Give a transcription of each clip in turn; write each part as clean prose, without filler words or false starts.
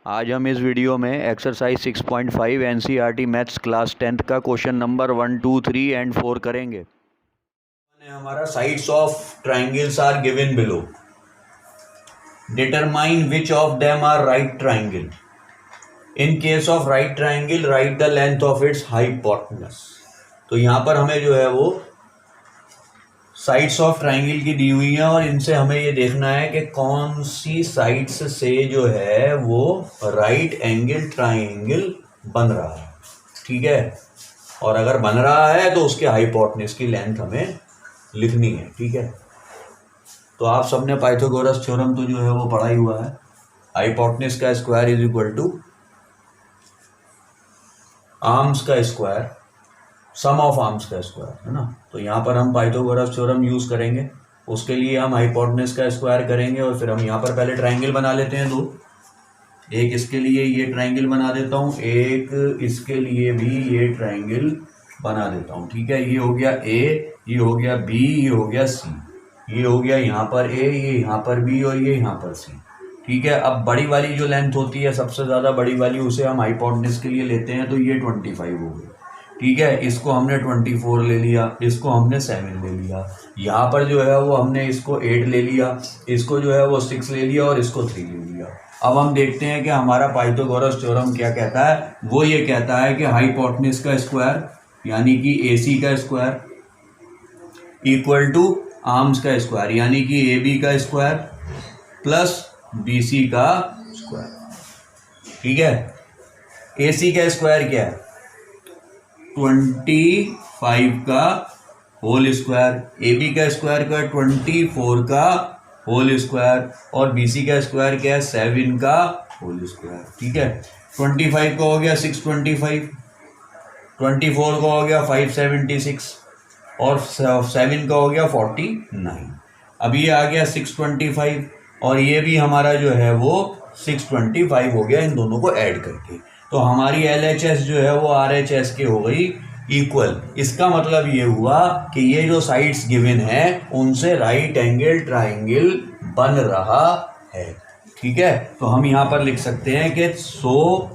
आज हम इस वीडियो में exercise 6.5 NCERT maths class 10th का क्वेश्चन नंबर 1, 2, 3 एंड 4 करेंगे। हमारा sides of triangles are given below. Determine which of them are right triangle. In case of right triangle write the length of its hypotenuse. तो यहां पर हमें जो है वो साइड्स ऑफ ट्राइंगल की दी हुई है और इनसे हमें ये देखना है कि कौन सी साइड्स से जो है वो राइट एंगल ट्राइंगल बन रहा है। ठीक है, और अगर बन रहा है तो उसके हाइपोटेन्यूज की लेंथ हमें लिखनी है। ठीक है, तो आप सबने पाइथागोरस थ्योरम तो जो है वो पढ़ा ही हुआ है। हाइपोटेन्यूज का square is equal to arms का स्क्वायर, सम ऑफ आर्म्स का स्क्वायर, है ना। तो यहाँ पर हम पाइथागोरस थ्योरम यूज करेंगे, उसके लिए हम हाइपोटेन्यूज का स्क्वायर करेंगे और फिर हम यहाँ पर पहले ट्राइंगल बना लेते हैं दो। एक इसके लिए ये ट्राइंगल बना देता हूँ, एक इसके लिए भी ये ट्राइंगल बना देता हूँ। ठीक है, ये हो गया ए, ये हो गया बी, ये हो गया सी, ये हो गया यहाँ पर ए, ये यहाँ पर बी और ये यहाँ पर सी। ठीक है, अब बड़ी वाली जो लेंथ होती है सबसे ज़्यादा बड़ी वाली, उसे हम हाइपोटेन्यूज के लिए लेते हैं, तो ये 25 हो गई। ठीक है, इसको हमने 24 ले लिया, इसको हमने 7 ले लिया, यहाँ पर जो है वो हमने इसको 8 ले लिया, इसको जो है वो 6 ले लिया और इसको 3 ले लिया। अब हम देखते हैं कि हमारा पाइथागोरस थ्योरम क्या कहता है। वो ये कहता है कि हाइपोटेन्यूज का स्क्वायर यानी कि AC का स्क्वायर इक्वल टू आर्म्स का स्क्वायर यानी कि AB का स्क्वायर प्लस BC का स्क्वायर। ठीक है, AC का स्क्वायर क्या है? 25 का होल स्क्वायर, AB का स्क्वायर का 24 का होल स्क्वायर और BC का स्क्वायर क्या है? 7 का होल स्क्वायर। ठीक है, 25 का हो गया 625, 24 का हो गया 576 और 7 का हो गया 49। अब ये आ गया 625 और ये भी हमारा जो है वो 625 हो गया इन दोनों को ऐड करके। तो हमारी LHS जो है वो RHS की हो गई इक्वल। इसका मतलब ये हुआ कि ये जो साइड्स गिवन है उनसे राइट एंगल ट्राइंगल बन रहा है। ठीक है, तो हम यहां पर लिख सकते हैं कि so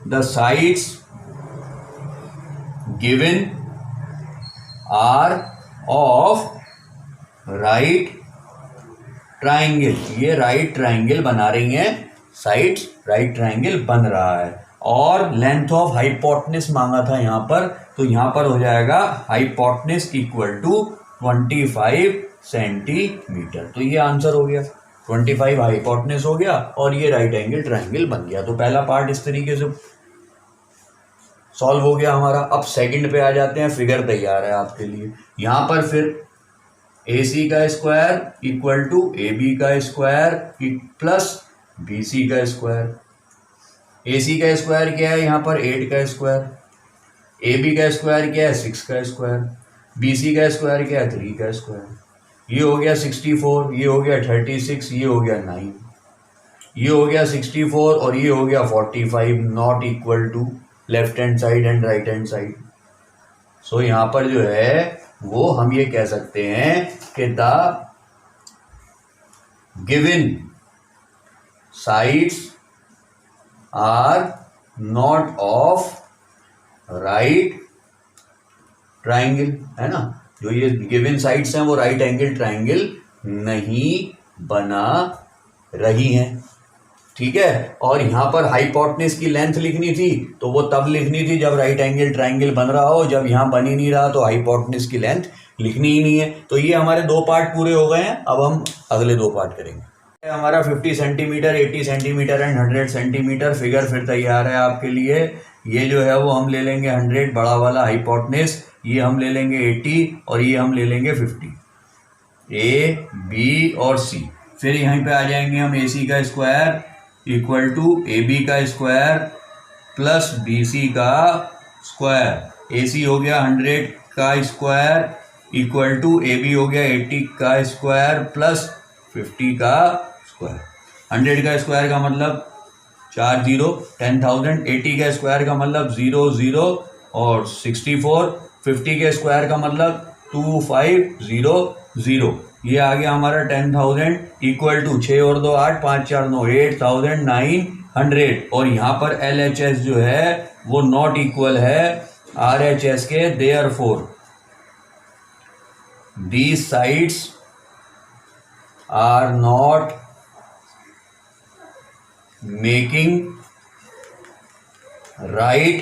the sides given are of right triangle. ये राइट ट्राइंगल बना रही हैं साइड्स, राइट ट्राइंगल बन रहा है और लेंथ ऑफ हाइपोटेन्यूज मांगा था यहाँ पर, तो यहाँ पर हो जाएगा हाइपोटेन्यूज इक्वल टू 25 सेंटीमीटर। तो ये आंसर हो गया, 25 हाइपोटेन्यूज हो गया और ये राइट एंगल ट्राइंगल बन गया। तो पहला पार्ट इस तरीके से सॉल्व हो गया हमारा। अब सेकंड पे आ जाते हैं, फिगर तैयार है आपके लिए। यहाँ पर फिर AC का स्क्वायर इक्वल टू AB का स्क्वायर प्लस BC का स्क्वायर। AC का स्क्वायर क्या है? यहाँ पर 8 का स्क्वायर, AB का स्क्वायर क्या है? 6 का स्क्वायर, BC का स्क्वायर क्या है? 3 का स्क्वायर। ये हो गया 64, ये हो गया 36, ये हो गया 9, ये हो गया 64 और ये हो गया 45 not equal to left hand side and right hand side. So यहाँ पर जो है वो हम ये कह सकते हैं कि the given sides are not of right triangle, है ना। जो ये गिवन साइड्स हैं वो राइट एंगल ट्राइंगल नहीं बना रही हैं। ठीक है, और यहाँ पर हाइपोटेन्यूज की लेंथ लिखनी थी तो वो तब लिखनी थी जब राइट एंगल ट्राइंगल बन रहा हो। जब यहाँ बन ही नहीं रहा तो हाइपोटेन्यूज की लेंथ लिखनी ही नहीं है। तो ये हमारे दो पार्ट पूरे हो गए हैं। अब हम अगले दो पार्ट करेंगे। हमारा 50 centimetre, 80 centimetre and 100 centimetre figure फिर तैयार है आपके लिए। ये जो है वो हम ले लेंगे 100 बड़ा वाला हाइपोटेन्यूज, ये हम ले लेंगे 80 और ये हम ले लेंगे 50, A, B और C। फिर यहीं पे आ जाएंगे हम AC का स्क्वायर इक्वल टू AB का स्क्वायर प्लस BC का स्क्वायर। AC हो गया 100 का स्क्वायर इक्वल टू AB हो गया 80 का स्क्वायर प्लस 50 का स्क्वायर। 100 का स्क्वायर का मतलब 4 0 10,000, 80 का स्क्वायर का मतलब 0 0 और 64, 50 के स्क्वायर का मतलब 2500, ये आ गया हमारा 10,000 इक्वल टू 6 और 2 8, 5 4 9, 8,900। और यहाँ पर LHS जो है वो नॉट इक्वल है RHS के, therefore these sides are not making right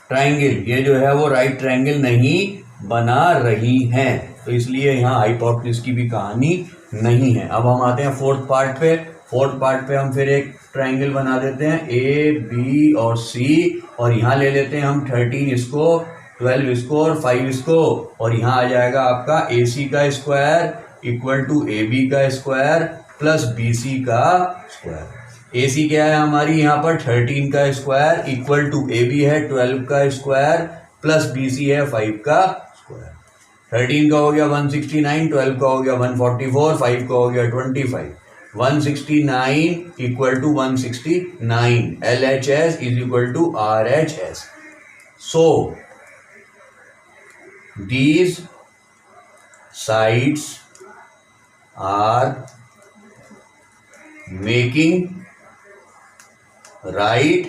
triangle. ये जो है वो राइट ट्राइंगल नहीं बना रही हैं, तो इसलिए यहाँ हाइपोटेन्यूज की भी कहानी नहीं है। अब हम आते हैं फोर्थ पार्ट पे। फोर्थ पार्ट पे हम फिर एक ट्राइंगल बना देते हैं AB और C, और यहाँ ले लेते हैं हम 13 इसको, 12 इसको और 5 इसको, और यहाँ आ जाएगा आपका AC का स्क्वायर इक्वल टू AB का स्क्वायर प्लस BC का स्क्वायर। AC क्या है हमारी यहाँ पर 13 का स्क्वायर इक्वल टू AB है 12 का स्क्वायर प्लस BC है 5 का स्क्वायर। 13 का हो गया 169, 12 का हो गया 144, 5 का हो गया 25। 169 equal to 169, LHS is equal to RHS। So these sides are making right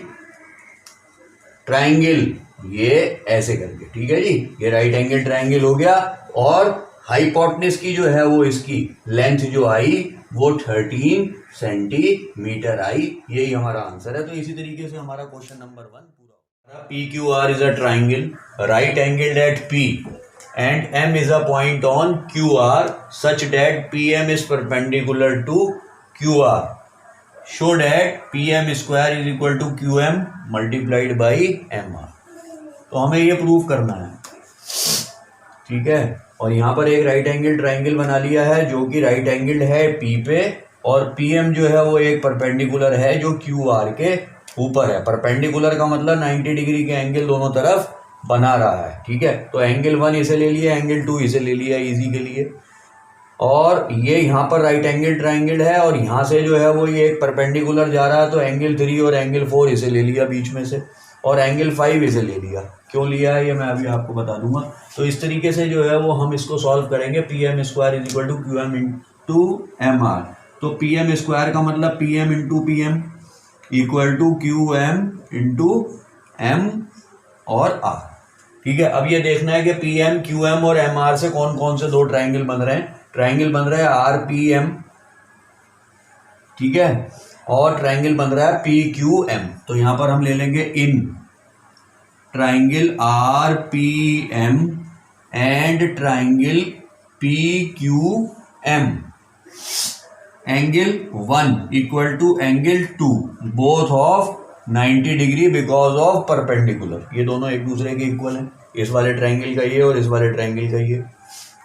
triangle. ये ऐसे करके, ठीक है जी, ये राइट एंगल ट्राइंगल हो गया। और हाइपोटेन्यूज की जो है वो इसकी लेंथ जो आई वो 13 सेंटीमीटर आई। यही हमारा आंसर है। तो इसी तरीके से हमारा क्वेश्चन नंबर 1 पूरा। PQR is a triangle right angled at P and M is a point on QR such that PM is perpendicular to QR. Show that PM square is equal to QM multiplied by MR। तो हमें ये prove करना है, ठीक है। और यहाँ पर एक राइट एंगल ट्राइंगल बना लिया है जो कि राइट एंगल है P पे, और PM जो है वो एक परपेंडिकुलर है जो QR के ऊपर है। परपेंडिकुलर का मतलब 90 डिग्री के एंगल दोनों तरफ बना रहा है, ठीक है। तो एंगल 1 इसे ले लिया, एंगल 2 इसे ले लिया इजी के लिए, और ये यहाँ पर राइट एंगल ट्राइंगल है, और यहाँ से जो है वो ये एक परपेंडिकुलर जा रहा है, तो एंगल 3 और एंगल 4 इसे ले लिया बीच में से, और एंगल 5 इसे ले लिया। क्यों लिया है ये मैं अभी आपको बता दूंगा। तो इस तरीके से जो है वो हम इसको सॉल्व करेंगे। PM square is equal to QM into MR। तो PM स्क्वायर का मतलब PM into PM equal to QM into M और R, ठीक है। अब ये देखना है कि PM, QM और MR से कौन कौन से दो ट्राइंगल बन रहे हैं। ट्राइंगल बन रहा है RPM, ठीक है, और ट्राइंगल बन रहा है PQM। तो यहां पर हम ले लेंगे in triangle RPM and triangle PQM angle 1 equal to angle 2 both of 90 degree because of perpendicular. ये दोनों एक दूसरे के इक्वल हैं, इस वाले ट्राइंगल का ये और इस वाले ट्राइंगल का ये,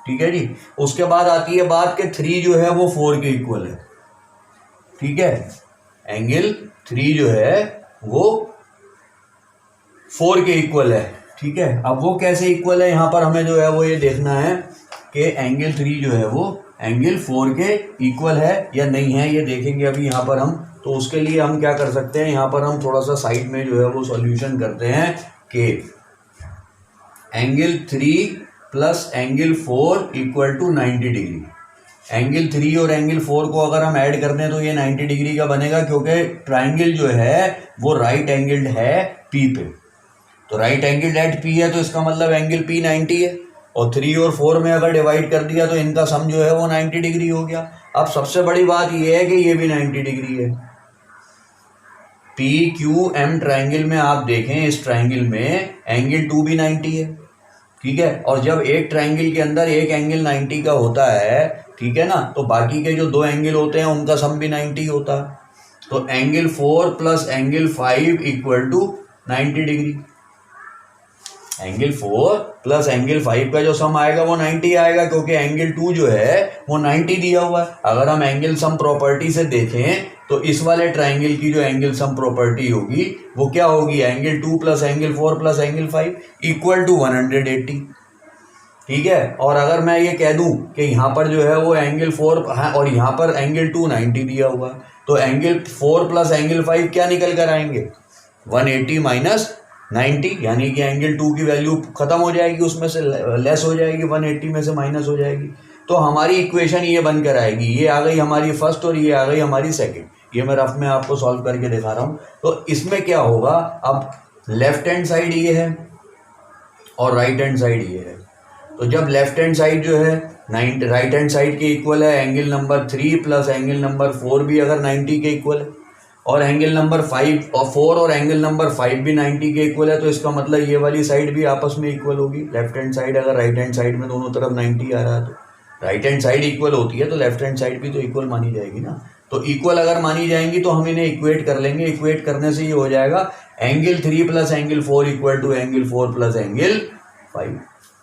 ठीक है जी। उसके बाद आती है बात कि 3 जो है वो 4 के इक्वल है, ठीक है। एंगल 3 जो है वो 4 के इक्वल है, ठीक है। अब वो कैसे इक्वल है, यहाँ पर हमें जो है वो ये देखना है कि एंगल 3 जो है वो एंगल 4 के इक्वल है या नहीं है, ये देखेंगे अभी यहाँ पर हम। तो उसके लिए हम क्या कर सकते हैं, यहाँ पर हम थोड़ा सा साइड में जो है वो सॉल्यूशन करते हैं कि angle 3 plus angle 4 equal to 90 degree. Angle 3 और एंगल 4 को अगर हम ऐड करते हैं तो ये 90 डिग्री का बनेगा, क्योंकि ट्राइंगल जो है वो राइट एंगल्ड है P पे। तो राइट एंगल्ड एट P है, तो इसका मतलब एंगल P 90 है, और 3 और 4 में अगर डिवाइड कर दिया तो इनका सम जो है वो 90 डिग्री हो गया। अब सबसे बड़ी बात ये है कि ये भी 90 डिग्री है। PQM ट्राइंगल में आप देखें, इस ट्राइंगल में एंगल 2 भी 90 है, ठीक है। और जब एक ट्राइंगल के अंदर एक एंगल 90 का होता है, ठीक है ना, तो बाकी के जो दो एंगल होते हैं उनका सम भी 90 होता है। तो angle 4 plus angle 5 equal to 90 degree. Angle 4 plus angle 5 का जो सम आएगा वो 90 आएगा, क्योंकि एंगल 2 जो है वो 90 दिया हुआ है। अगर हम एंगल सम प्रॉपर्टी से देखें तो इस वाले ट्राइंगल की जो एंगल सम प्रॉपर्टी होगी वो क्या होगी, angle 2 plus angle 4 plus angle 5 equal to 180, ठीक है। और अगर मैं ये कह दूं कि यहाँ पर जो है वो एंगल 4 है और यहाँ पर एंगल 2 90 दिया हुआ है, तो एंगल 4 प्लस एंगल 5 क्या निकल कर आएंगे, 180 माइनस 90, यानी कि एंगल 2 की वैल्यू खत्म हो जाएगी, उसमें से लेस हो जाएगी, 180 में से माइनस हो जाएगी। तो हमारी इक्वेशन ये बनकर आएगी, ये आ गई हमारी फर्स्ट और ये आ गई हमारी सेकंड। ये मैं रफ में आपको सॉल्व करके दिखा रहा हूँ। तो इसमें क्या होगा, अब लेफ्ट हैंड साइड ये है और राइट हैंड साइड ये है। तो जब लेफ्ट हैंड साइड जो है राइट हैंड साइड के इक्वल है, angle number 3 plus angle number 4 भी अगर 90 के इक्वल है, और एंगल नंबर 5 और 4 और एंगल नंबर 5 भी 90 के इक्वल है, तो इसका मतलब ये वाली साइड भी आपस में इक्वल होगी। लेफ्ट हैंड साइड अगर राइट हैंड साइड में दोनों तरफ 90 आ रहा है, तो राइट हैंड साइड इक्वल होती है तो लेफ्ट हैंड साइड भी तो इक्वल मानी जाएगी ना। तो इक्वल अगर मानी जाएंगी तो हम इन्हें इक्वेट कर लेंगे। इक्वेट करने से ये हो जाएगा angle 3 plus angle 4 equal to angle 4 plus angle 5।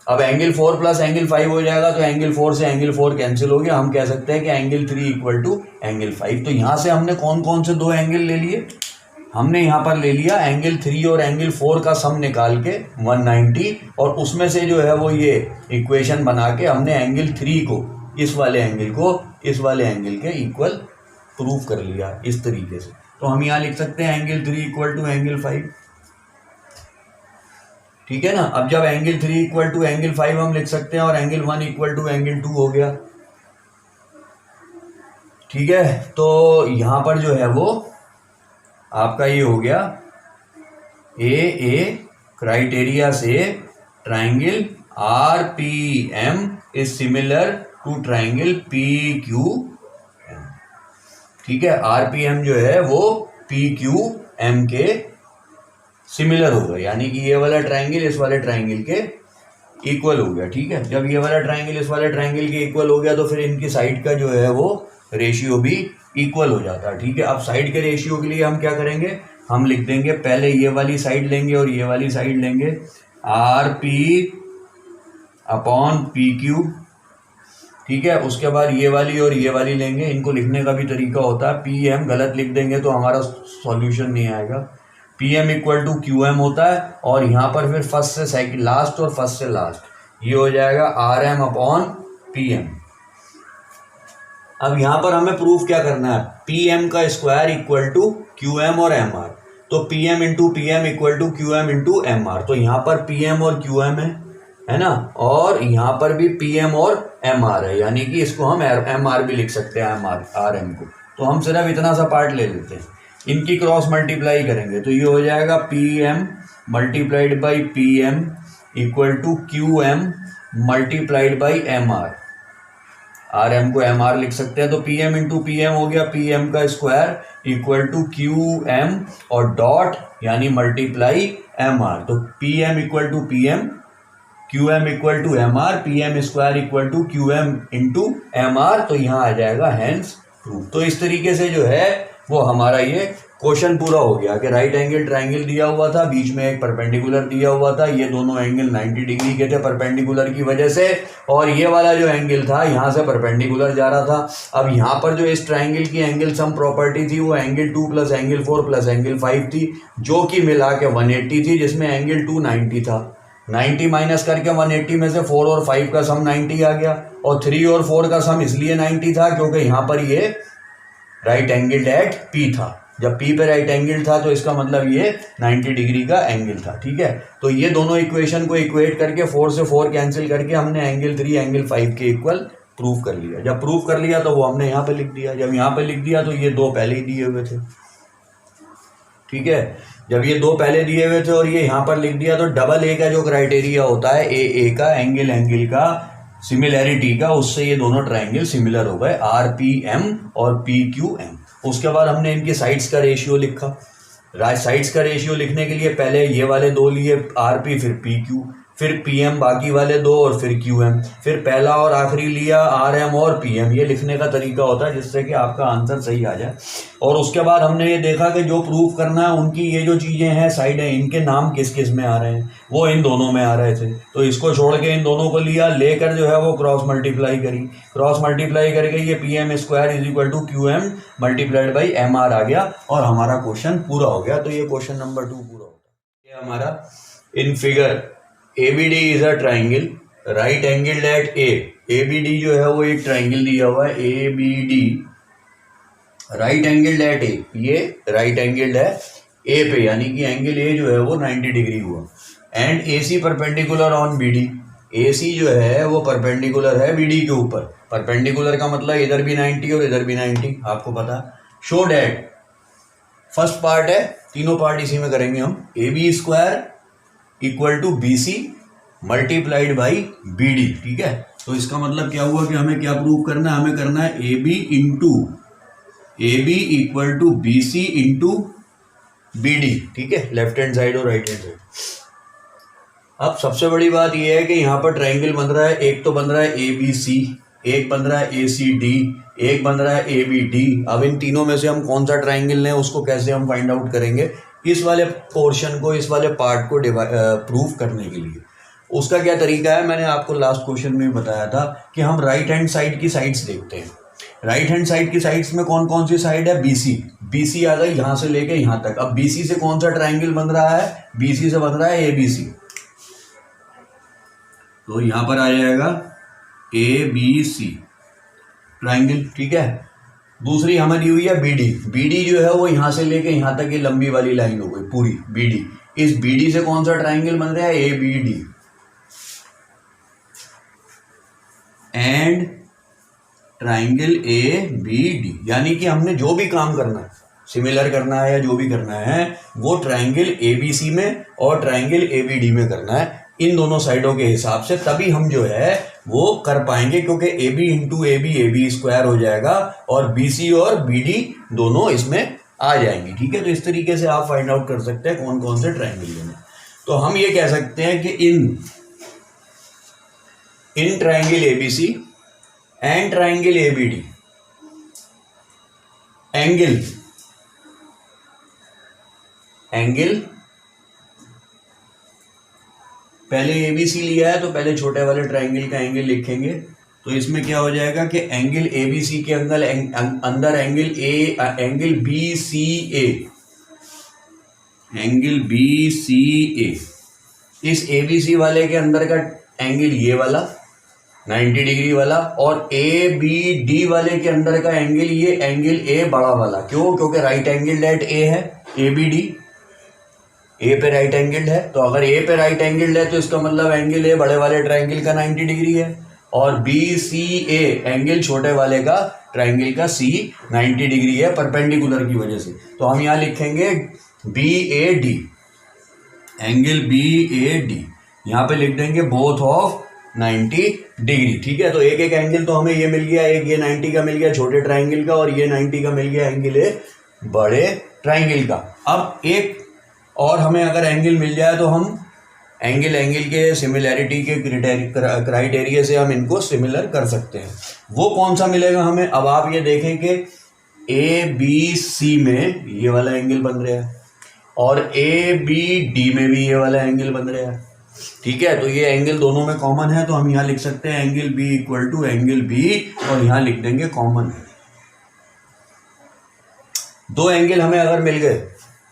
अब एंगल 4 प्लस एंगल 5 हो जाएगा तो एंगल 4 से एंगल 4 कैंसिल हो गया। हम कह सकते हैं कि एंगल 3 इक्वल टू एंगल 5। तो यहाँ से हमने कौन कौन से दो एंगल ले लिए, हमने यहाँ पर ले लिया एंगल 3 और एंगल 4 का सम निकाल के 190, और उसमें से जो है वो ये इक्वेशन बना के हमने एंगल 3 को इस वाले एंगल को इस वाले एंगल के इक्वल प्रूफ कर लिया इस तरीके से। तो हम यहाँ लिख सकते हैं एंगल 3 इक्वल टू एंगल 5, ठीक है ना। अब जब एंगल 3 इक्वल टू एंगल 5 हम लिख सकते हैं और एंगल 1 इक्वल टू एंगल 2 हो गया, ठीक है। तो यहाँ पर जो है वो आपका ये हो गया ए क्राइटेरिया से triangle RPM is similar to triangle PQM, ठीक है। RPM जो है वो PQM के सिमिलर होगा, यानी कि ये वाला ट्राइंगल इस वाले ट्राइंगल के इक्वल हो गया, ठीक है। जब ये वाला ट्राइंगल इस वाले ट्राइंगल के इक्वल हो गया तो फिर इनकी साइड का जो है वो रेशियो भी इक्वल हो जाता है, ठीक है। अब साइड के रेशियो के लिए हम क्या करेंगे, हम लिख देंगे पहले ये वाली साइड लेंगे और ये वाली साइड लेंगे RP अपॉन PQ, ठीक है। उसके बाद ये वाली और ये वाली लेंगे। इनको लिखने का भी तरीका होता है, PM गलत लिख देंगे तो हमारा सॉल्यूशन नहीं आएगा। PM इक्वल टू QM होता है, और यहाँ पर फिर फर्स्ट से सेकंड लास्ट और फर्स्ट से लास्ट ये हो जाएगा RM अपॉन PM। अब यहाँ पर हमें प्रूफ क्या करना है, PM का स्क्वायर इक्वल टू QM और MR। तो PM into PM equal to QM into MR। तो यहाँ पर PM और QM है ना, और यहाँ पर भी PM और MR है, यानी कि इसको हम MR भी लिख सकते हैं, RM को। तो हम सिर्फ इतना सा पार्ट ले लेते हैं, इनकी क्रॉस मल्टीप्लाई करेंगे तो ये हो जाएगा PM multiplied by PM equal to QM multiplied by MR। RM को MR लिख सकते हैं, तो PM इंटू PM हो गया PM का स्क्वायर इक्वल टू QM और डॉट यानी मल्टीप्लाई MR। तो PM equal to PM, QM equal to MR, PM square equal to QM into MR। तो यहाँ आ जाएगा हैंस प्रूफ। तो इस तरीके से जो है वो हमारा ये क्वेश्चन पूरा हो गया कि राइट एंगल ट्राइंगल दिया हुआ था, बीच में एक परपेंडिकुलर दिया हुआ था, ये दोनों एंगल 90 डिग्री के थे परपेंडिकुलर की वजह से, और ये वाला जो एंगल था यहाँ से परपेंडिकुलर जा रहा था। अब यहाँ पर जो इस ट्राइंगल की एंगल सम प्रॉपर्टी थी वो angle 2 plus angle 4 plus angle 5 थी, जो कि मिला के 180 थी, जिसमें एंगल 2 90 था। 90 माइनस करके 180 में से 4 और 5 का सम 90 आ गया, और 3 और 4 का सम इसलिए 90 था क्योंकि यहाँ पर ये राइट एंगल एट P था। जब P पे राइट एंगल था तो इसका मतलब ये 90 डिग्री का एंगल था, ठीक है। तो ये दोनों इक्वेशन को इक्वेट करके 4 से 4 कैंसिल करके हमने एंगल 3 एंगल 5 के इक्वल प्रूफ कर लिया। जब प्रूफ कर लिया तो वो हमने यहाँ पे लिख दिया। जब यहाँ पे लिख दिया तो ये दो पहले ही दिए हुए थे, ठीक है। जब ये दो पहले दिए हुए थे और ये यहाँ पर लिख दिया तो डबल A का जो क्राइटेरिया होता है AA का एंगल का सिमिलैरिटी का, उससे ये दोनों ट्राइंगल सिमिलर हो गए RPM और PQM। उसके बाद हमने इनकी साइड्स का रेशियो लिखा। साइड्स का रेशियो लिखने के लिए पहले ये वाले दो लिए RP, फिर PQ, फिर PM बाकी वाले दो, और फिर QM, फिर पहला और आखिरी लिया RM और PM। ये लिखने का तरीका होता है जिससे कि आपका आंसर सही आ जाए। और उसके बाद हमने ये देखा कि जो प्रूफ करना है उनकी ये जो चीज़ें हैं साइड है, इनके नाम किस किस में आ रहे हैं, वो इन दोनों में आ रहे थे, तो इसको छोड़ के इन दोनों को लिया, लेकर जो है वो क्रॉस मल्टीप्लाई करी। क्रॉस मल्टीप्लाई करके ये PM square is equal to QM multiplied by MR आ गया, और हमारा क्वेश्चन पूरा हो गया। तो ये क्वेश्चन नंबर 2 पूरा होता है। ये हमारा in figure ABD is a triangle right angle at A। ABD जो है वो एक ट्राइंगल दिया हुआ है ABD right angle at A। ये राइट एंगल है A पे, यानी कि एंगल A जो है वो 90 डिग्री हुआ। And AC perpendicular on BD। AC जो है वो परपेंडिकुलर है BD के ऊपर। परपेंडिकुलर का मतलब इधर भी 90 और इधर भी 90, आपको पता। शो डैट फर्स्ट पार्ट है, तीनों पार्ट इसी में करेंगे हम। AB² equal to BC multiplied by BD, ठीक है। तो इसका मतलब क्या हुआ कि हमें क्या प्रूव करना है, हमें करना है AB equal to BC into BD, ठीक है, लेफ्ट हैंड साइड और राइट हैंड साइड। अब सबसे बड़ी बात यह है कि यहाँ पर ट्राइंगल बन रहा है, एक तो बन रहा है ABC, एक बन रहा है ACD, एक बन रहा है ABD। अब इन तीनों में से हम कौन सा ट्राइंगल लें उसको कैसे हम फाइंड आउट करेंगे, इस वाले पोर्शन को, इस वाले पार्ट को प्रूव करने के लिए। उसका क्या तरीका है, मैंने आपको लास्ट क्वेश्चन में बताया था कि हम राइट हैंड साइड की साइड्स देखते हैं। राइट हैंड साइड की साइड्स में कौन कौन सी साइड है, BC आ गई यहाँ से लेके यहाँ तक। अब BC से कौन सा ट्राइंगल बन रहा है, BC से बन रहा है ABC, तो यहां पर आ जाएगा ABC ट्राइंगल, ठीक है। दूसरी हमें दी हुई है BD जो है वो यहां से लेके यहां तक ये लंबी वाली लाइन हो गई पूरी BD। इस BD से कौन सा ट्राइंगल बन रहा है, ABD एंड ट्राइंगल ABD। यानी कि हमने जो भी काम करना है, सिमिलर करना है या जो भी करना है, वो ट्राइंगल ABC में और ट्राइंगल ABD में करना है, इन दोनों साइडों के हिसाब से। तभी हम जो है वो कर पाएंगे, क्योंकि AB इंटू AB हो जाएगा और BC और BD दोनों इसमें आ जाएंगी, ठीक है। तो इस तरीके से आप फाइंड आउट कर सकते हैं कौन कौन से ट्राइंगल लेने। तो हम ये कह सकते हैं कि इन triangle ABC and triangle ABD angle पहले ABC लिया है तो पहले छोटे वाले ट्राइंगल का एंगल लिखेंगे। तो इसमें क्या हो जाएगा कि एंगल ABC के अंदर एंगल BCA, इस ABC वाले के अंदर का एंगल ये वाला 90 डिग्री वाला, और ABD वाले के अंदर का एंगल ये एंगल A बड़ा वाला। क्यों, क्योंकि राइट एंगल एट A है ABD, A पे राइट एंगल है। तो अगर A पे राइट एंगल है तो इसका मतलब एंगल A बड़े वाले ट्राइंगल का 90 डिग्री है, और BCA एंगल छोटे वाले का ट्राइंगल का C 90 डिग्री है परपेंडिकुलर की वजह से। तो हम यहाँ लिखेंगे BAD, एंगल BAD यहाँ पे लिख देंगे बोथ ऑफ 90 डिग्री, ठीक है। तो एक एक एंगल तो हमें ये मिल गया, एक ये 90 का मिल गया छोटे ट्राइंगल का, और ये 90 का मिल गया एंगल A बड़े ट्राइंगल का। अब एक और हमें अगर एंगल मिल जाए तो हम एंगल के सिमिलैरिटी के क्राइटेरिया से हम इनको सिमिलर कर सकते हैं। वो कौन सा मिलेगा हमें, अब आप ये देखें कि ABC में ये वाला एंगल बन रहा है और ABD में भी ये वाला एंगल बन रहा है, ठीक है। तो ये एंगल दोनों में कॉमन है, तो हम यहाँ लिख सकते हैं angle B equal to angle B, और यहाँ लिख देंगे कॉमन है। दो एंगल हमें अगर मिल गए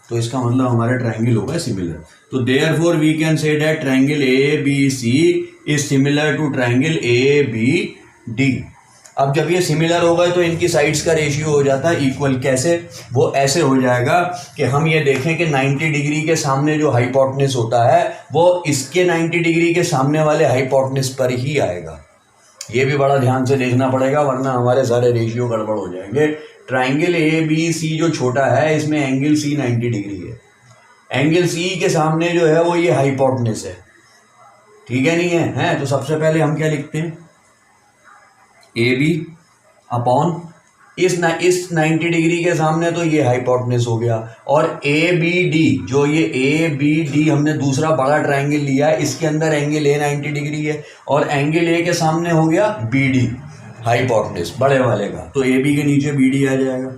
तो इसका मतलब हमारा ट्राइंगल होगा सिमिलर। तो therefore we can say that triangle ABC is similar to triangle ABD। अब जब ये सिमिलर होगा तो इनकी साइड्स का रेशियो हो जाता है इक्वल। कैसे, वो ऐसे हो जाएगा कि हम ये देखें कि 90 डिग्री के सामने जो हाइपोटेनस होता है वो इसके 90 डिग्री के सामने वाले हाइपोटेनस पर ही आएगा। ये भी बड़ा ध्यान से देखना पड़ेगा, वरना हमारे सारे रेशियो गड़बड़ हो जाएंगे। ट्राइंगल ABC जो छोटा है इसमें एंगल C 90 डिग्री है, एंगल C के सामने जो है वो ये हाइपोटेनस है, ठीक है, नहीं है। तो सबसे पहले हम क्या लिखते हैं, AB अपॉन इस 90 डिग्री के सामने तो ये हाइपोटेनस हो गया, और ABD जो ये ABD हमने दूसरा बड़ा ट्राइंगल लिया है, इसके अंदर एंगल A 90 डिग्री है, और एंगल A के सामने हो गया BD हाइपोटेनस बड़े वाले का, तो AB के नीचे BD आ जाएगा।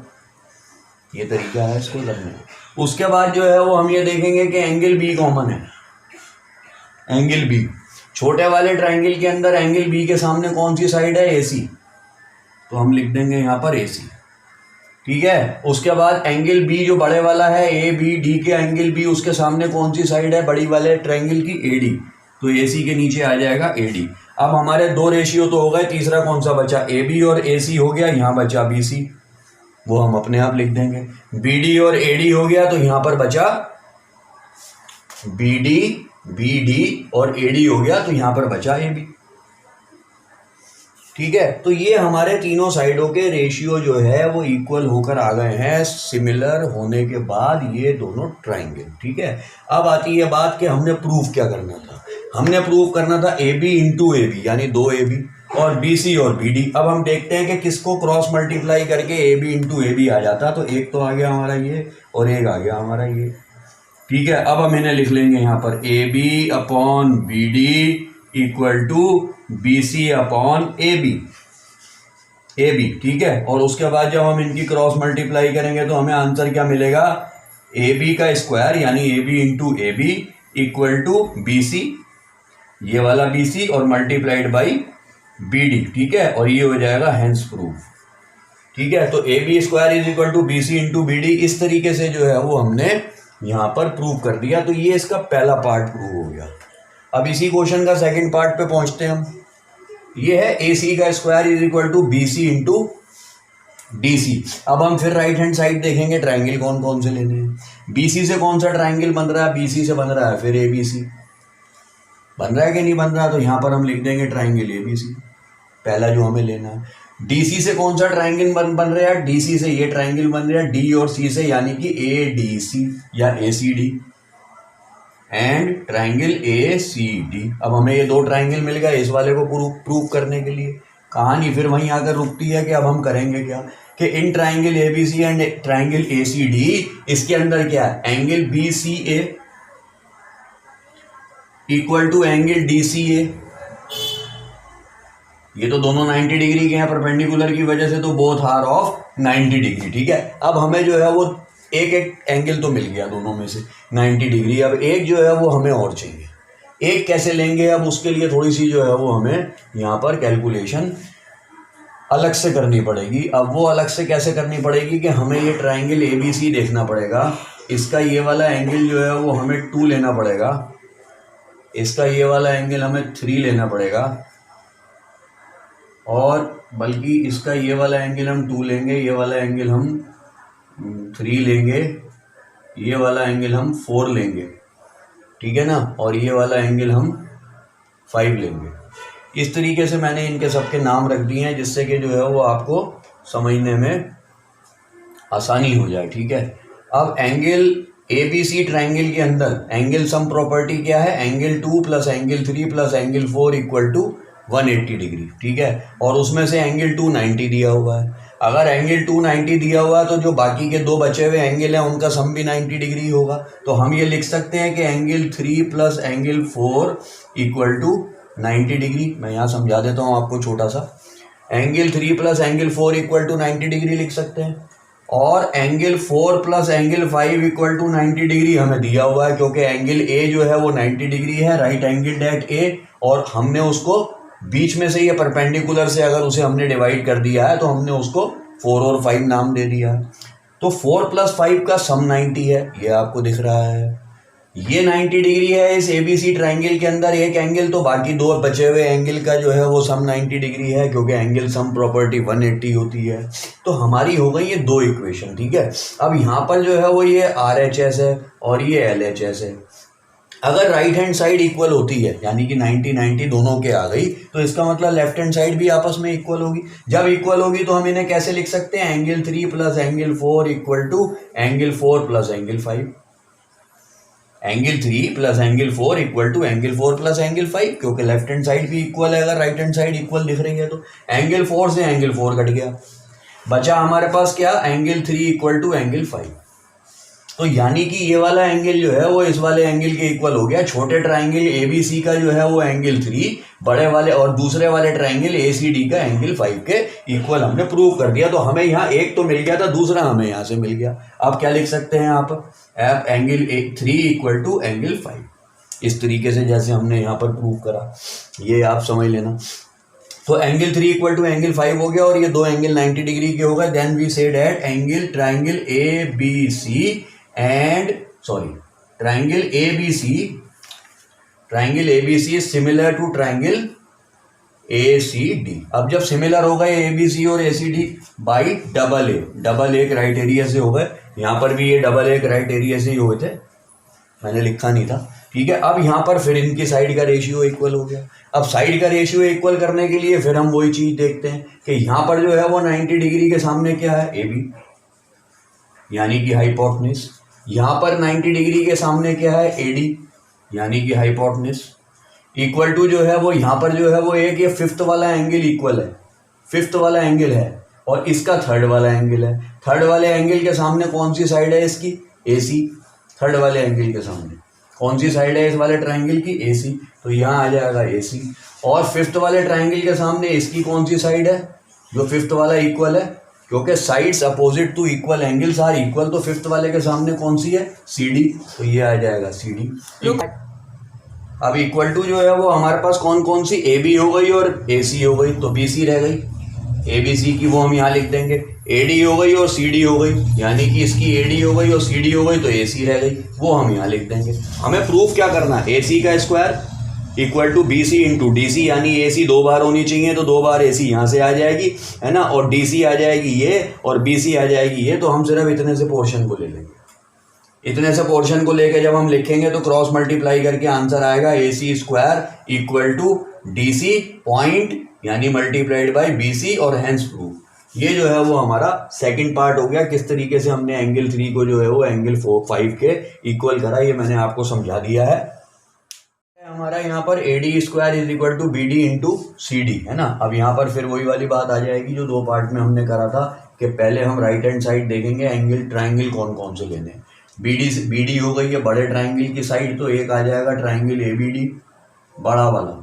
ये तरीका है इसको करने का। उसके बाद जो है वो हम ये देखेंगे कि एंगल B कॉमन है, एंगल B छोटे वाले ट्राइंगल के अंदर एंगल B के सामने कौन सी साइड है, AC, तो हम लिख देंगे यहाँ पर AC, ठीक है। उसके बाद एंगल B जो बड़े वाला है ABD के एंगल B उसके सामने कौन सी साइड है बड़ी वाले ट्राइंगल की, AD, तो AC के नीचे आ जाएगा AD। अब हमारे दो रेशियो तो हो गए, तीसरा कौन सा बचा, AB और AC हो गया, यहाँ बचा BC, वो हम अपने आप लिख देंगे। BD और AD हो गया, तो यहाँ पर बचा BD बी डी और ए डी हो गया, तो यहाँ पर बचा ए बी। ठीक है, तो ये हमारे तीनों साइडों के रेशियो जो है वो इक्वल होकर आ गए हैं सिमिलर होने के बाद ये दोनों ट्राइंगल। ठीक है, अब आती है बात कि हमने प्रूफ क्या करना था। हमने प्रूफ करना था A B into A B, यानी दो ए बी, और बी सी और बी डी। अब हम देखते हैं कि किसको क्रॉस मल्टीप्लाई करके A B into A B आ जाता। तो एक तो आ गया हमारा ये और एक आ गया हमारा ये। ठीक है, अब हम इन्हें लिख लेंगे यहाँ पर A B upon B D equal to B C upon A B. ठीक है, और उसके बाद जब हम इनकी क्रॉस मल्टीप्लाई करेंगे तो हमें आंसर क्या मिलेगा, ए बी का स्क्वायर यानी A B into A B equal to B C, ये वाला बी सी और मल्टीप्लाइड बाई बी डी। ठीक है, और ये हो जाएगा हेंस प्रूफ। ठीक है, तो A B square is equal to B C into B D, इस तरीके से जो है वो हमने यहाँ पर प्रूव कर दिया। तो ये इसका पहला पार्ट प्रूव हो गया। अब इसी क्वेश्चन का सेकंड पार्ट पे पहुंचते हैं हम। ये है ए सी का square is equal to B C into D C. अब हम फिर राइट हैंड साइड देखेंगे ट्राइंगल कौन कौन से लेने हैं। बी सी से कौन सा ट्राइंगल बन रहा है, बी सी से बन रहा है फिर ए बी सी बन रहा है कि नहीं बन रहा, तो यहाँ पर हम लिख देंगे ट्राइंगल ए बी सी, पहला जो हमें लेना है। डी सी से कौन सा ट्राइंगल बन रहा है, डी सी से ये ट्राइंगल बन रहा है डी और सी से, यानी कि ए डी सी या A C D and triangle A C D. अब हमें ये दो ट्राइंगल मिल गए इस वाले को प्रूव करने के लिए। कहानी फिर वहीं आकर रुकती है कि अब हम करेंगे क्या कि इन triangle A B C and triangle A C D, इसके अंदर क्या है, angle B C A equal to angle D C A. ये तो दोनों 90 डिग्री के हैं परपेंडिकुलर की वजह से, तो बोथ आर ऑफ 90 डिग्री। ठीक है, अब हमें जो है वो एक एक एंगल तो मिल गया दोनों में से 90 डिग्री। अब एक जो है वो हमें और चाहिए। एक कैसे लेंगे, अब उसके लिए थोड़ी सी जो है वो हमें यहाँ पर कैलकुलेशन अलग से करनी पड़ेगी। अब वो अलग से कैसे करनी पड़ेगी कि हमें ये ट्राइंगल ए बी सी देखना पड़ेगा। इसका ये वाला एंगल जो है वो हमें 2 लेना पड़ेगा, इसका ये वाला एंगल हमें 3 लेना पड़ेगा, और बल्कि इसका ये वाला एंगल हम 2 लेंगे, ये वाला एंगल हम 3 लेंगे, ये वाला एंगल हम 4 लेंगे। ठीक है ना, और ये वाला एंगल हम 5 लेंगे। इस तरीके से मैंने इनके सबके नाम रख दिए हैं जिससे कि जो है वो आपको समझने में आसानी हो जाए। ठीक है, अब angle A B C triangle के अंदर एंगल सम प्रॉपर्टी क्या है, angle 2 plus angle 3 plus angle 4 equal to 180 degree. ठीक है, और उसमें से एंगल 2 90 दिया हुआ है। अगर एंगल 2 90 दिया हुआ है तो जो बाकी के दो बचे हुए एंगल हैं उनका सम भी 90 डिग्री होगा। तो हम ये लिख सकते हैं कि angle 3 plus angle 4 equal to 90 degree. मैं यहाँ समझा देता हूँ आपको छोटा सा। Angle 3 plus angle 4 equal to 90 degree लिख सकते हैं, और angle 4 plus angle 5 equal to 90 degree हमें दिया हुआ है क्योंकि एंगल ए जो है वो 90 डिग्री है, राइट एंगल एट ए, और हमने उसको बीच में से ये परपेंडिकुलर से अगर उसे हमने डिवाइड कर दिया है तो हमने उसको 4 और 5 नाम दे दिया है। तो 4 प्लस 5 का सम 90 है, ये आपको दिख रहा है। ये 90 डिग्री है इस एबीसी ट्राइंगल के अंदर एक एंगल, तो बाकी दो बचे हुए एंगल का जो है वो सम 90 डिग्री है क्योंकि एंगल सम प्रॉपर्टी 180 होती है। तो हमारी हो गई ये दो इक्वेशन। ठीक है, अब यहाँ पर जो है वो ये RHS है और ये LHS है। अगर राइट हैंड साइड इक्वल होती है यानी कि 90-90 दोनों के आ गई, तो इसका मतलब लेफ्ट हैंड साइड भी आपस में इक्वल होगी। जब इक्वल होगी तो हम इन्हें कैसे लिख सकते हैं, angle 3 plus angle 4 equal to angle 4 plus angle 5। Angle 3 plus angle 4 equal to angle 4 plus angle 5, क्योंकि लेफ्ट हैंड साइड भी इक्वल है। अगर राइट हैंड साइड इक्वल दिख रही है तो एंगल 4 से एंगल 4 कट गया, बचा हमारे पास क्या, एंगल 3 इक्वल टू एंगल 5। तो यानी कि ये वाला एंगल जो है वो इस वाले एंगल के इक्वल हो गया। छोटे ट्राइंगल एबीसी का जो है वो एंगल 3, बड़े वाले और दूसरे वाले ट्राइंगल एसीडी का एंगल 5 के इक्वल हमने प्रूव कर दिया। तो हमें यहाँ एक तो मिल गया था, दूसरा हमें यहाँ से मिल गया। अब क्या लिख सकते हैं आप, एंगल 3 इक्वल टू एंगल 5, इस तरीके से जैसे हमने यहाँ पर प्रूव करा, ये आप समझ लेना। तो एंगल 3 इक्वल टू एंगल 5 हो गया और ये दो एंगल 90 डिग्री के हो गए। Then we said at angle triangle ABC and triangle ABC is similar to triangle ACD। अब जब सिमिलर हो गए ABC और ACD by double A criteria से हो गए। यहाँ पर भी ये डबल ए क्राइटेरिया से ही हुए थे, मैंने लिखा नहीं था। ठीक है। अब यहाँ पर फिर इनकी साइड का रेशियो इक्वल हो गया। अब साइड का रेशियो इक्वल करने के लिए फिर हम वही चीज देखते हैं कि यहाँ पर जो है वो 90 डिग्री के सामने क्या है, ए बी, यानी कि हाइपोटेन्यूज। यहाँ पर 90 डिग्री के सामने क्या है, ए डी, यानी कि हाइपोटेन्यूज। इक्वल टू जो है वो यहाँ पर जो है वो एक ये फिफ्थ वाला एंगल इक्वल है, फिफ्थ वाला एंगल है, और इसका थर्ड वाला एंगल है। थर्ड वाले एंगल के सामने कौन सी साइड है इसकी, ए सी। थर्ड वाले एंगल के सामने कौन सी साइड है इस वाले ट्राइंगल की, ए सी, तो यहाँ आ जाएगा ए सी। और फिफ्थ वाले ट्राइंगल के सामने इसकी कौन सी साइड है, जो फिफ्थ वाला इक्वल है, क्योंकि sides opposite to equal angles are equal, तो फिफ्थ वाले के सामने कौन सी है, सी डी, तो ये आ जाएगा सी डी। अब इक्वल टू जो है वो हमारे पास कौन कौन सी, ए बी हो गई और ए सी हो गई, तो बी सी रह गई। ए बी सी की वो हम यहाँ लिख देंगे, ए डी हो गई और सी डी हो गई, यानी कि इसकी ए डी हो गई और सी डी हो गई, तो ए सी रह गई, वो हम यहाँ लिख देंगे। हमें प्रूफ क्या करना है, ए सी का square equal to B C into D C, यानी ए सी 2 बार होनी चाहिए, तो 2 बार ए सी यहाँ से आ जाएगी, है ना, और डी सी आ जाएगी ये, और बी सी आ जाएगी ये। तो हम सिर्फ इतने से पोर्शन को ले लेंगे। इतने से पोर्शन को लेके जब हम लिखेंगे तो क्रॉस मल्टीप्लाई करके आंसर आएगा A C square equal to D C point, यानी मल्टीप्लाइड बाई बी सी, और हैंस प्रूफ। ये जो है वो हमारा सेकंड पार्ट हो गया, किस तरीके से हमने एंगल 3 को जो है वो एंगल 5 के इक्वल करा, ये मैंने आपको समझा दिया है। हमारा यहाँ पर A D square is equal to B D into C D, है ना। अब यहाँ पर फिर वही वाली बात आ जाएगी जो 2 पार्ट में हमने करा था, कि पहले हम राइट हैंड साइड देखेंगे एंगल ट्राइंगल कौन कौन से लेने हैं। बी डी हो गई है बड़े ट्राइंगल की साइड, तो एक आ जाएगा ट्राइंगल ए बी डी बड़ा वाला,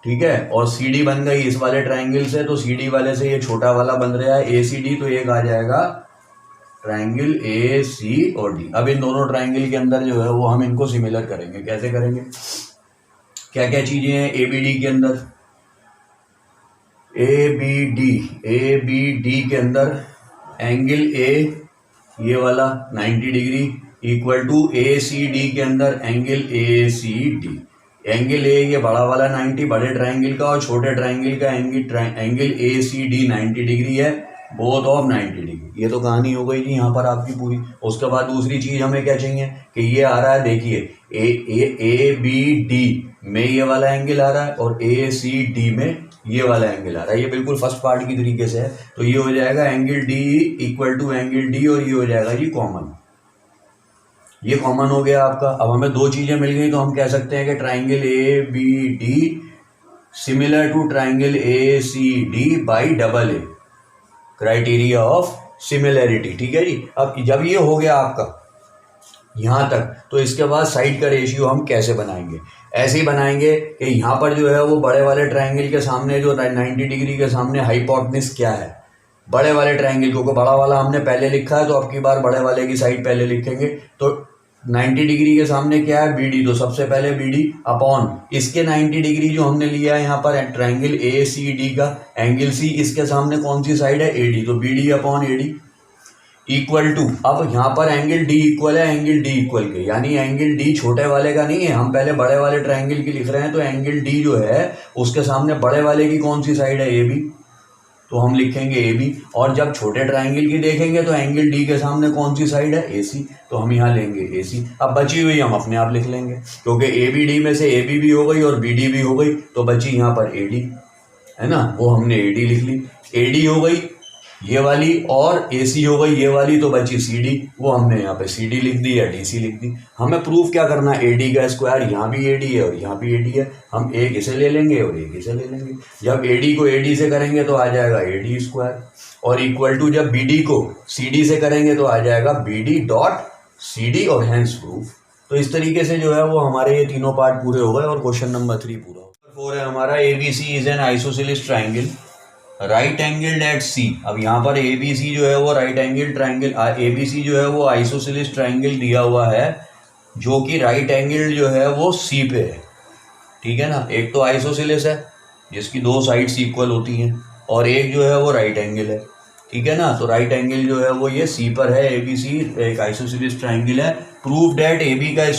ठीक है, और सी डी बन गई इस वाले ट्राइंगल से, तो सी डी वाले से ये छोटा वाला बन रहा है ए सी डी, तो एक आ जाएगा ट्राइंगल ए सी और डी। अब इन दोनों ट्राइंगल के अंदर जो है वो हम इनको सिमिलर करेंगे। कैसे करेंगे, क्या क्या चीजें हैं ए बी डी के अंदर, ए बी डी के अंदर एंगल ए ये वाला 90 degree equal to A C D के अंदर angle A C D. Angle A ये बड़ा वाला 90 बड़े ट्राइंगल का, और छोटे ट्राइंगल का angle A C D 90 degree है, बोथ ऑफ 90 डिग्री। ये तो कहानी हो गई थी यहाँ पर आपकी पूरी। उसके बाद दूसरी चीज हमें क्या चाहिए कि ये आ रहा है, देखिए ए बी डी में ये वाला एंगल आ रहा है और ए सी डी में ये वाला एंगल आ रहा है, ये बिल्कुल फर्स्ट पार्ट की तरीके से है। तो ये हो जाएगा angle D equal to angle D, और ये हो जाएगा जी कॉमन, ये कॉमन हो गया आपका। अब हमें 2 चीजें मिल गई, तो हम कह सकते हैं कि triangle A B D similar to triangle A C D by double A, criteria of similarity, ठीक है जी। अब जब ये हो गया आपका यहाँ तक, तो इसके बाद साइड का रेशियो हम कैसे बनाएंगे, ऐसे ही बनाएंगे कि यहाँ पर जो है वो बड़े वाले ट्राइंगल के सामने जो 90 डिग्री के सामने हाइपोटेन्यूज क्या है, बड़े वाले ट्राइंगल, क्योंकि बड़ा वाला हमने पहले लिखा है, तो अब की बार बड़े वाले की साइड पहले लिखेंगे। तो 90 डिग्री के सामने क्या है, बी डी, तो सबसे पहले बी डी अपॉन इसके 90 डिग्री जो हमने लिया है यहाँ पर ट्राइंगल ए सी डी का एंगल सी, इसके सामने कौन सी साइड है, ए डी, तो B D upon A D equal to, अब यहाँ पर एंगल डी इक्वल है एंगल डी इक्वल के, यानी एंगल डी छोटे वाले का नहीं है, हम पहले बड़े वाले ट्राइंगल की लिख रहे हैं, तो एंगल डी जो है उसके सामने बड़े वाले की कौन सी साइड है, ए बी, तो हम लिखेंगे ए बी। और जब छोटे ट्राइंगल की देखेंगे तो एंगल डी के सामने कौन सी साइड है, ए सी, तो हम यहाँ लेंगे ए सी। अब बची हुई हम अपने आप लिख लेंगे, क्योंकि ए बी डी में से ए बी भी हो गई और बी डी भी हो गई, तो बची यहाँ पर ए डी, है ना, वो हमने ए डी लिख ली। ए डी हो गई ये वाली और ए सी हो गई ये वाली, तो बची सी डी, वो हमने यहाँ पे सी डी लिख दी या डी सी लिख दी। हमें प्रूफ क्या करना है, ए डी का स्क्वायर, यहाँ भी ए डी है और यहाँ भी ए डी है, हम एक इसे ले लेंगे और एक इसे ले लेंगे। जब ए डी को ए डी से करेंगे तो आ जाएगा ए डी स्क्वायर, और इक्वल टू जब बी डी को सी डी से करेंगे तो आ जाएगा B D dot C D, और हैंस प्रूफ। तो इस तरीके से जो है वो हमारे ये तीनों पार्ट पूरे हो गए और क्वेश्चन नंबर 3 पूरा हो गया। 4 है हमारा, A B C is an isosceles triangle right angle at C. अब यहाँ पर ए बी सी जो है वो right angle triangle, A B C जो है वो आइसोसेलेस ट्राइंगल दिया हुआ है, जो कि राइट एंगल जो है वो सी पे है, ठीक है ना। एक तो आइसोसेलेस है जिसकी 2 साइड्स इक्वल होती हैं, और एक जो है वो राइट एंगल है, ठीक है ना। तो राइट एंगल जो है वो ये सी पर है, ए बी सी एक आइसोसेलेस ट्राइंगल है। प्रूव डेट ए बी का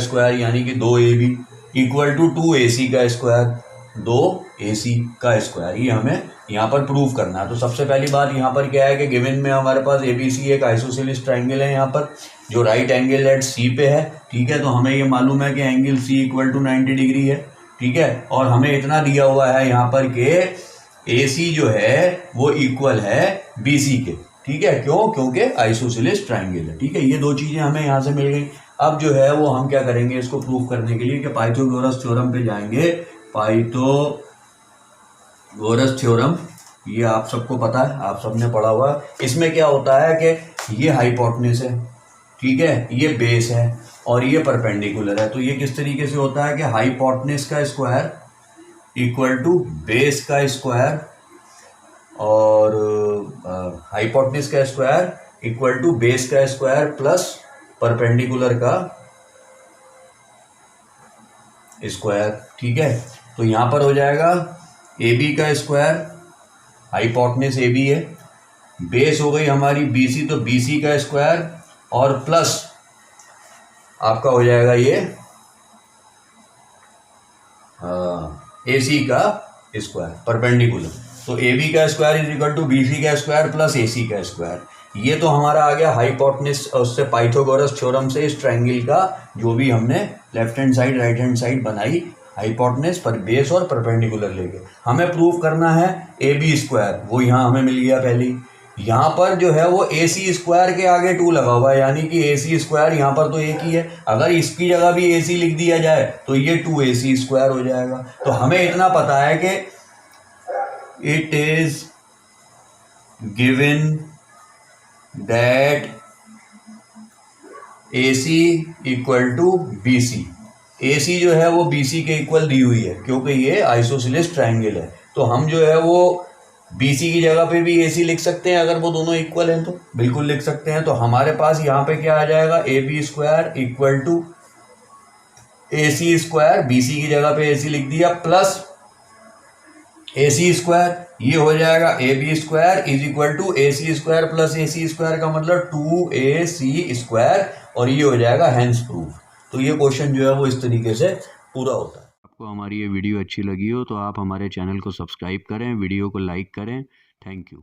स्क्वायर यानी कि 2 ए B equal to 2 A C का स्क्वायर 2 AC का स्क्वायर, ये हमें यहाँ पर प्रूव करना है। तो सबसे पहली बात यहाँ पर क्या है कि गिवन में हमारे पास ABC एक आइसोसेलेस ट्राइंगल है यहाँ पर, जो राइट एंगल एट C पे है, ठीक है। तो हमें ये मालूम है कि angle C equal to 90 degree है, ठीक है। और हमें इतना दिया हुआ है यहाँ पर कि AC जो है वो इक्वल है BC के, ठीक है। क्यों? क्योंकि आइसोसेलेस ट्राइंगल है, ठीक है। ये दो चीज़ें हमें यहाँ से मिल गई। अब जो है वो हम क्या करेंगे इसको प्रूव करने के लिए कि पाइथागोरस थ्योरम पे जाएंगे। पाइथागोरस थ्योरम, ये आप सबको पता है, आप सबने पढ़ा हुआ है। इसमें क्या होता है कि ये हाइपोटेन्यूज है, ठीक है, ये बेस है और ये परपेंडिकुलर है। तो ये किस तरीके से होता है कि हाइपोटेन्यूज का स्क्वायर इक्वल टू बेस का स्क्वायर और हाइपोटेन्यूज का स्क्वायर इक्वल टू बेस का स्क्वायर प्लस परपेंडिकुलर का स्क्वायर, ठीक है। तो यहाँ पर हो जाएगा AB का स्क्वायर, हाइपोटेन्यूज AB है, बेस हो गई हमारी BC, तो BC का स्क्वायर और प्लस आपका हो जाएगा ये AC का स्क्वायर परपेंडिकुलर। तो AB का square is equal to BC का स्क्वायर प्लस AC का स्क्वायर। ये तो हमारा आ गया हाइपोटेन्यूज, उससे पाइथागोरस थ्योरम से इस ट्रायंगल का जो भी हमने left hand side right hand side बनाई, हाइपोटेन्यूज पर बेस और परपेंडिकुलर लेके हमें प्रूव करना है AB स्क्वायर, वो यहाँ हमें मिल गया पहले। यहाँ पर जो है वो AC स्क्वायर के आगे 2 लगा हुआ है, यानी कि AC स्क्वायर यहाँ पर तो एक ही है, अगर इसकी जगह भी AC लिख दिया जाए तो ये 2AC स्क्वायर हो जाएगा। तो हमें इतना पता है कि it is given that AC equal to BC, AC जो है वो BC के इक्वल दी हुई है क्योंकि ये आइसोसेलेस ट्रायंगल है। तो हम जो है वो BC की जगह पे भी AC लिख सकते हैं, अगर वो दोनों इक्वल हैं तो बिल्कुल लिख सकते हैं। तो हमारे पास यहाँ पे क्या आ जाएगा, AB square equal to AC square, BC की जगह पे AC लिख दिया, प्लस AC स्क्वायर, ये हो जाएगा AB square is equal to AC square plus AC square का मतलब 2AC स्क्वायर, और ये हो जाएगा हैंस प्रूफ। तो ये क्वेश्चन जो है वो इस तरीके से पूरा होता है। आपको हमारी ये वीडियो अच्छी लगी हो तो आप हमारे चैनल को सब्सक्राइब करें, वीडियो को लाइक करें। Thank you.